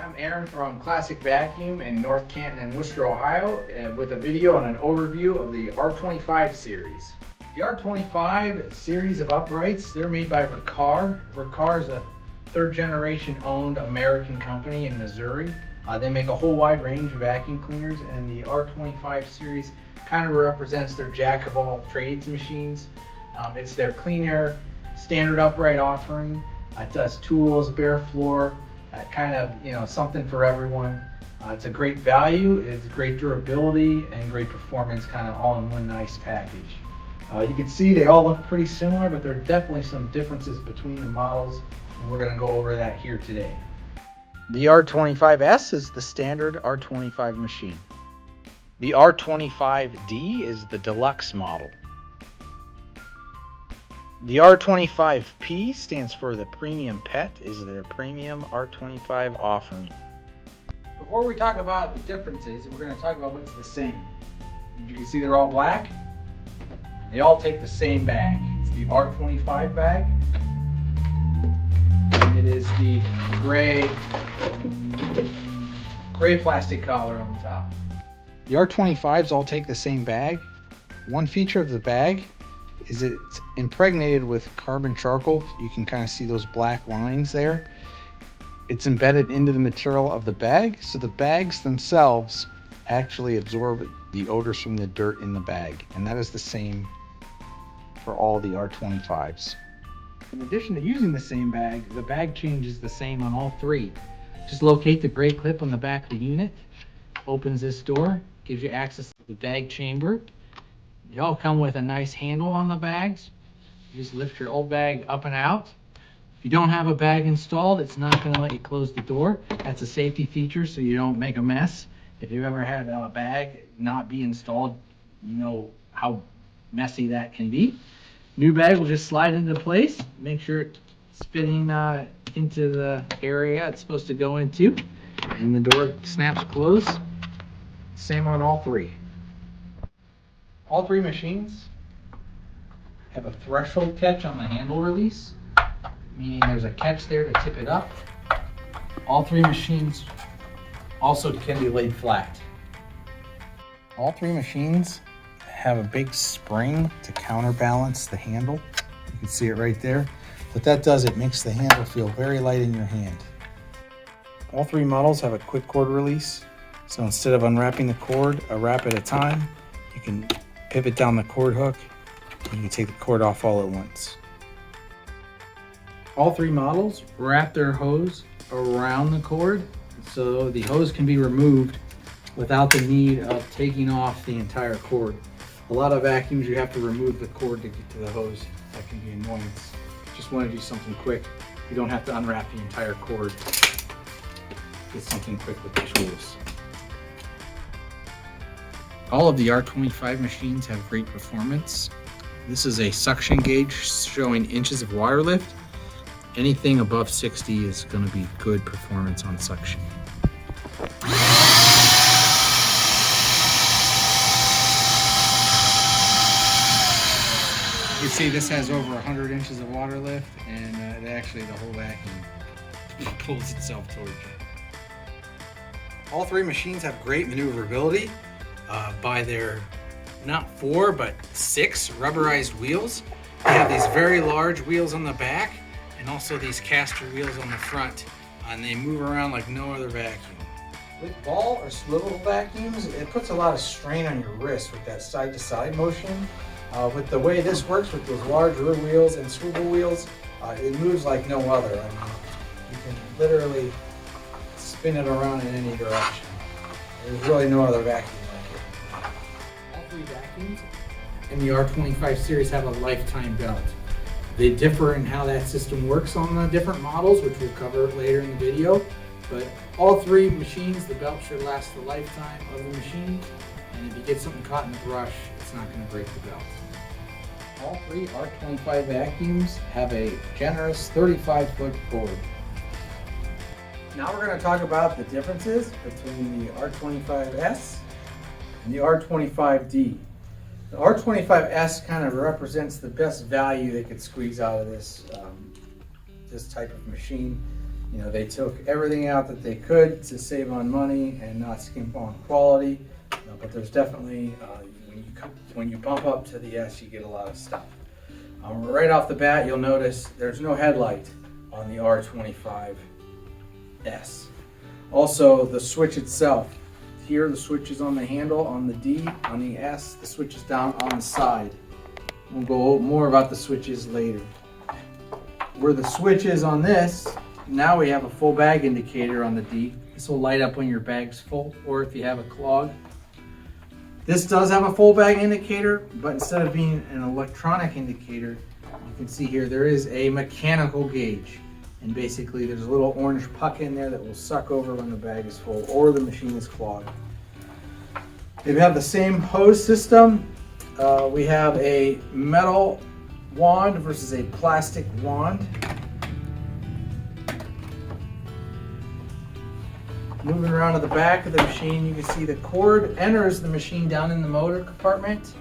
I'm Aaron from Classic Vacuum in North Canton and Wooster, Ohio, with a video and an overview of the R25 series. The R25 series of uprights, they're made by Riccar. Riccar is a third generation owned American company in Missouri. They make a whole wide range of vacuum cleaners, and the R25 series kind of represents their jack of all trades machines. It's their clean air standard upright offering. It does tools, bare floor, kind of, something for everyone. It's a great value, it's great durability, and great performance, kind of all in one nice package. You can see they all look pretty similar, but there are definitely some differences between the models, and we're going to go over that here today. The R25S is the standard R25 machine. The R25D is the deluxe model. The R25P stands for the Premium Pet, is their premium R25 offering. Before we talk about the differences, we're going to talk about what's the same. You can see they're all black. They all take the same bag. It's the R25 bag. And it is the gray plastic collar on the top. The R25s all take the same bag. One feature of the bag is it's impregnated with carbon charcoal. You can kind of see those black lines there. It's embedded into the material of the bag, so the bags themselves actually absorb the odors from the dirt in the bag, and that is the same for all the R25s. In addition to using the same bag, the bag change is the same on all three. Just locate the gray clip on the back of the unit, opens this door, gives you access to the bag chamber. They all come with a nice handle on the bags. You just lift your old bag up and out. If you don't have a bag installed, it's not going to let you close the door. That's a safety feature so you don't make a mess. If you've ever had a bag not be installed, you know how messy that can be. New bag will just slide into place. Make sure it's fitting into the area it's supposed to go into, and the door snaps closed. Same on all three. All three machines have a threshold catch on the handle release, meaning there's a catch there to tip it up. All three machines also can be laid flat. All three machines have a big spring to counterbalance the handle. You can see it right there. What that does, it makes the handle feel very light in your hand. All three models have a quick cord release. So instead of unwrapping the cord a wrap at a time, you can pivot down the cord hook and you can take the cord off all at once. All three models wrap their hose around the cord so the hose can be removed without the need of taking off the entire cord. A lot of vacuums you have to remove the cord to get to the hose. That can be annoying. Just want to do something quick. You don't have to unwrap the entire cord. Get something quick with the tools. All of the R25 machines have great performance. This is a suction gauge showing inches of water lift. Anything above 60 is going to be good performance on suction. You see this has over 100 inches of water lift, and actually the whole vacuum pulls itself towards you. All three machines have great maneuverability by their not 4 but 6 rubberized wheels. They have these very large wheels on the back and also these caster wheels on the front, and they move around like no other vacuum. With ball or swivel vacuums, it puts a lot of strain on your wrist with that side-to-side motion. With the way this works with those large rear wheels and swivel wheels, it moves like no other. I mean, you can literally spin it around in any direction. There's really no other vacuum like it. All three vacuums in the R25 series have a lifetime belt. They differ in how that system works on the different models, which we'll cover later in the video. But all three machines, the belt should last the lifetime of the machine. And if you get something caught in the brush, it's not going to break the belt. All three R25 vacuums have a generous 35-foot cord. Now we're going to talk about the differences between the R25S and the R25D. The R25S kind of represents the best value they could squeeze out of this type of machine. You know, they took everything out that they could to save on money and not skimp on quality. But there's definitely, when you bump up to the S, you get a lot of stuff. Right off the bat, you'll notice there's no headlight on the R25S. Also, the switch itself. Here, the switch is on the handle. On the D, on the S, the switch is down on the side. We'll go more about the switches later. Where the switch is on this, now we have a full bag indicator on the D. This will light up when your bag's full or if you have a clog. This does have a full bag indicator, but instead of being an electronic indicator, you can see here there is a mechanical gauge. And basically there's a little orange puck in there that will suck over when the bag is full or the machine is clogged. They have the same hose system. We have a metal wand versus a plastic wand. Moving around to the back of the machine, you can see the cord enters the machine down in the motor compartment,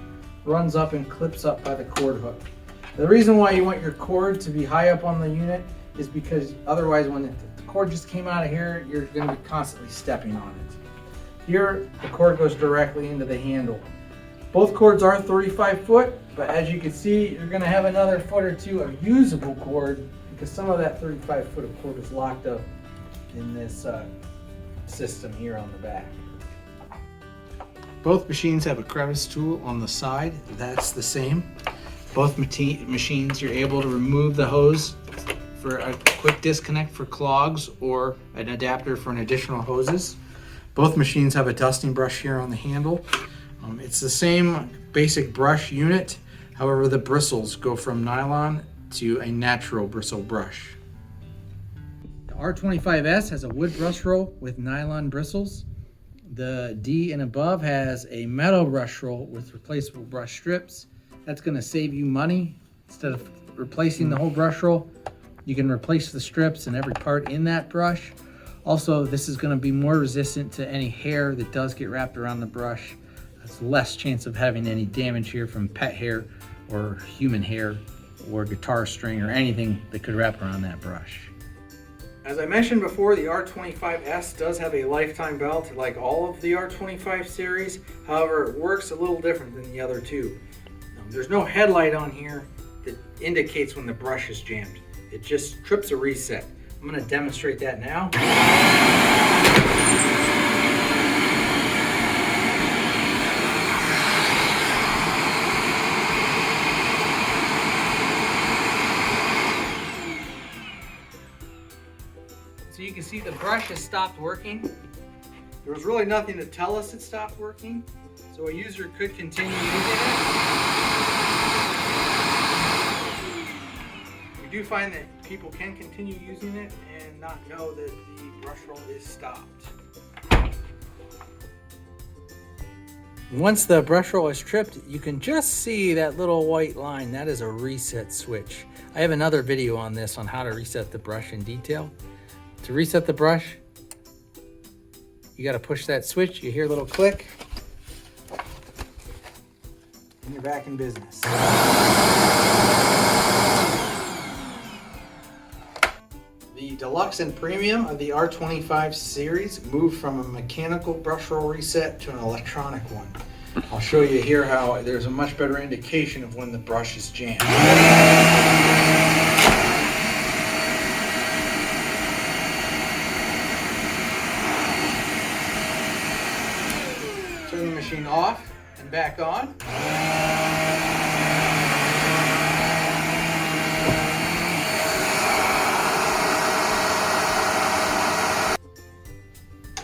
runs up and clips up by the cord hook. The reason why you want your cord to be high up on the unit is because otherwise when the cord just came out of here, you're going to be constantly stepping on it. Here, the cord goes directly into the handle. Both cords are 35 foot, but as you can see, you're going to have another foot or two of usable cord because some of that 35 foot of cord is locked up in this system here on the back. Both machines have a crevice tool on the side. That's the same. Both machines, you're able to remove the hose for a quick disconnect for clogs or an adapter for an additional hoses. Both machines have a dusting brush here on the handle. It's the same basic brush unit. However, the bristles go from nylon to a natural bristle brush. The R25S has a wood brush roll with nylon bristles. The D and above has a metal brush roll with replaceable brush strips. That's going to save you money. Instead of replacing the whole brush roll, you can replace the strips and every part in that brush. Also, this is going to be more resistant to any hair that does get wrapped around the brush. There's less chance of having any damage here from pet hair or human hair or guitar string or anything that could wrap around that brush. As I mentioned before, the R25S does have a lifetime belt like all of the R25 series. However, it works a little different than the other two. There's no headlight on here that indicates when the brush is jammed. It just trips a reset. I'm going to demonstrate that now. So you can see the brush has stopped working. There was really nothing to tell us it stopped working, so a user could continue using it. We do find that people can continue using it and not know that the brush roll is stopped. Once the brush roll is tripped, you can just see that little white line. That is a reset switch. I have another video on this on how to reset the brush in detail. To reset the brush, you got to push that switch. You hear a little click, and you're back in business. The Deluxe and Premium of the R25 series moved from a mechanical brush roll reset to an electronic one. I'll show you here how there's a much better indication of when the brush is jammed. Turn the machine off and back on.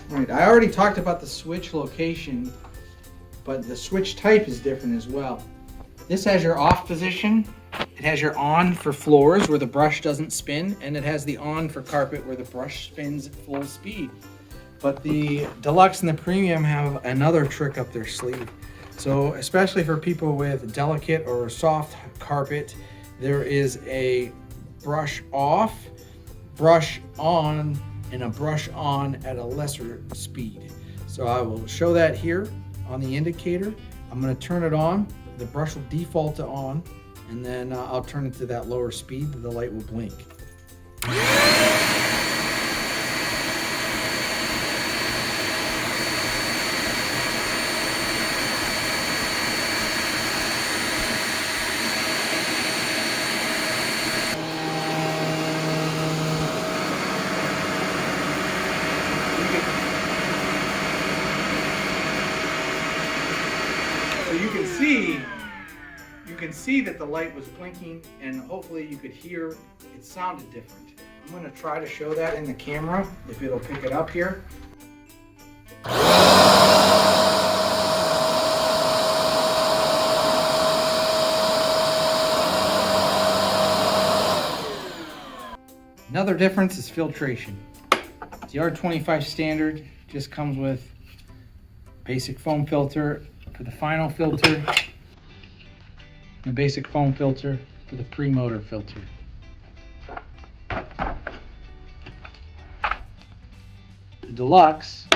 Right, I already talked about the switch location, but the switch type is different as well. This has your off position, it has your on for floors where the brush doesn't spin, and it has the on for carpet where the brush spins at full speed. But the Deluxe and the Premium have another trick up their sleeve. So especially for people with delicate or soft carpet, there is a brush off, brush on, and a brush on at a lesser speed. So I will show that here on the indicator. I'm going to turn it on. The brush will default to on, and then I'll turn it to that lower speed. The light will blink. can see that the light was blinking, and hopefully you could hear it sounded different. I'm going to try to show that in the camera if it'll pick it up here. Another difference is filtration. The R25 standard just comes with basic foam filter for the final filter, and a basic foam filter for the pre-motor filter. The Deluxe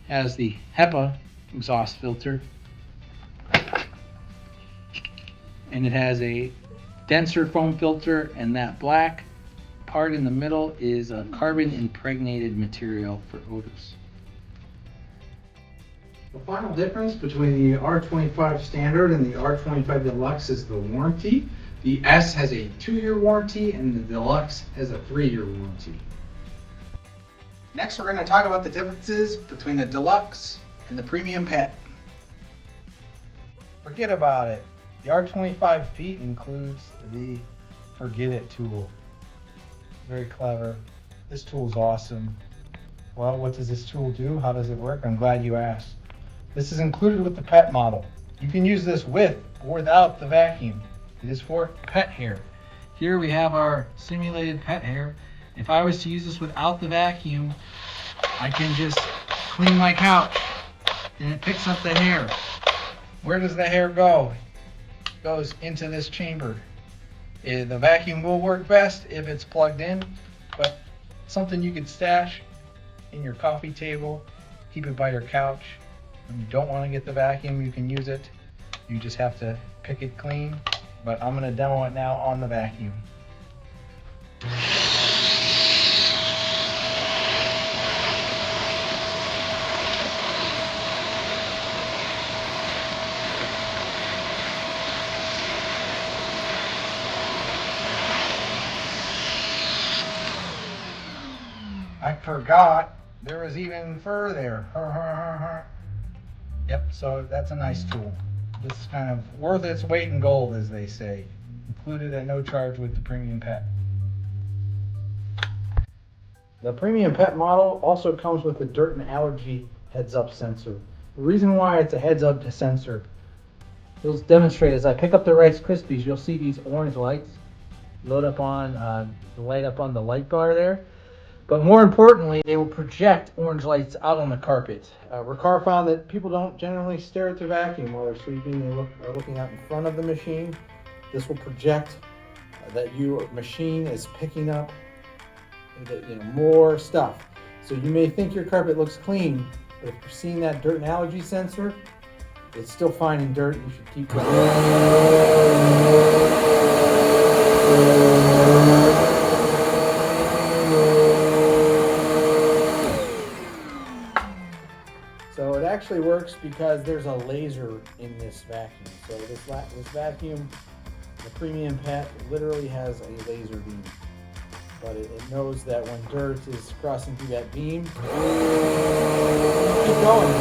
has the HEPA exhaust filter, and it has a denser foam filter, and that black part in the middle is a carbon impregnated material for odors. The final difference between the R25 standard and the R25 Deluxe is the warranty. The S has a 2-year warranty and the Deluxe has a 3-year warranty. Next, we're going to talk about the differences between the Deluxe and the Premium Pet. Forget about it. The R25P includes the Forget It tool. Very clever. This tool is awesome. Well, what does this tool do? How does it work? I'm glad you asked. This is included with the pet model. You can use this with or without the vacuum. It is for pet hair. Here we have our simulated pet hair. If I was to use this without the vacuum, I can just clean my couch and it picks up the hair. Where does the hair go? It goes into this chamber. The vacuum will work best if it's plugged in, but something you could stash in your coffee table, keep it by your couch. When you don't want to get the vacuum, you can use it. You just have to pick it clean, but I'm going to demo it now on the vacuum. I forgot there was even fur there. Yep, so that's a nice tool. This is kind of worth its weight in gold, as they say. Included at no charge with the Premium Pet. The Premium Pet model also comes with a dirt and allergy heads-up sensor. The reason why it's a heads-up sensor, it'll demonstrate as I pick up the Rice Krispies, you'll see these orange lights load up on light up on the light bar there. But more importantly, they will project orange lights out on the carpet. Riccar found that people don't generally stare at their vacuum while they're sweeping. They are looking out in front of the machine. This will project that your machine is picking up more stuff. So you may think your carpet looks clean, but if you're seeing that dirt and allergy sensor, it's still finding dirt. You should keep going. So it actually works because there's a laser in this vacuum. So this vacuum, the Premium Pet, literally has a laser beam. But it knows that when dirt is crossing through that beam, keep going.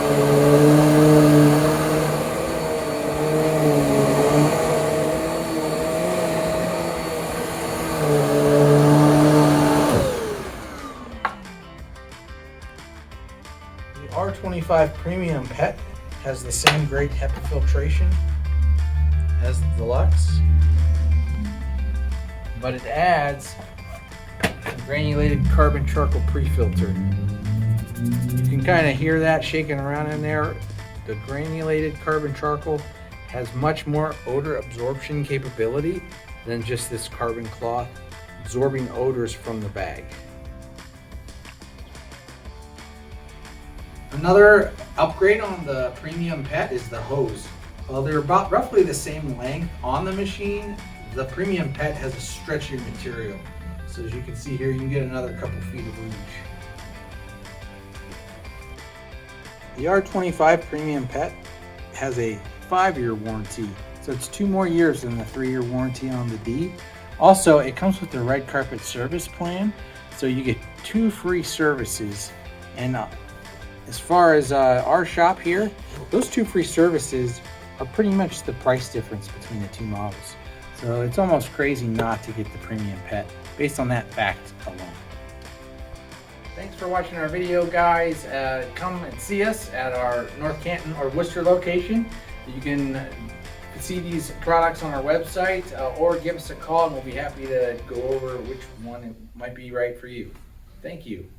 The R25 Premium Pet has the same great HEPA filtration as the Deluxe, but it adds a granulated carbon charcoal pre-filter. You can kind of hear that shaking around in there. The granulated carbon charcoal has much more odor absorption capability than just this carbon cloth absorbing odors from the bag. Another upgrade on the Premium Pet is the hose. While they're about roughly the same length on the machine, the Premium Pet has a stretchier material. So as you can see here, you can get another couple feet of reach. The R25 Premium Pet has a 5-year warranty. So it's 2 more years than the 3-year warranty on the D. Also, it comes with the Red Carpet service plan. So you get 2 free services. And as far as our shop here, those 2 free services are pretty much the price difference between the two models. So it's almost crazy not to get the premium pet based on that fact alone. Thanks for watching our video, guys. Come and see us at our North Canton or Wooster location. You can see these products on our website or give us a call and we'll be happy to go over which one might be right for you. Thank you.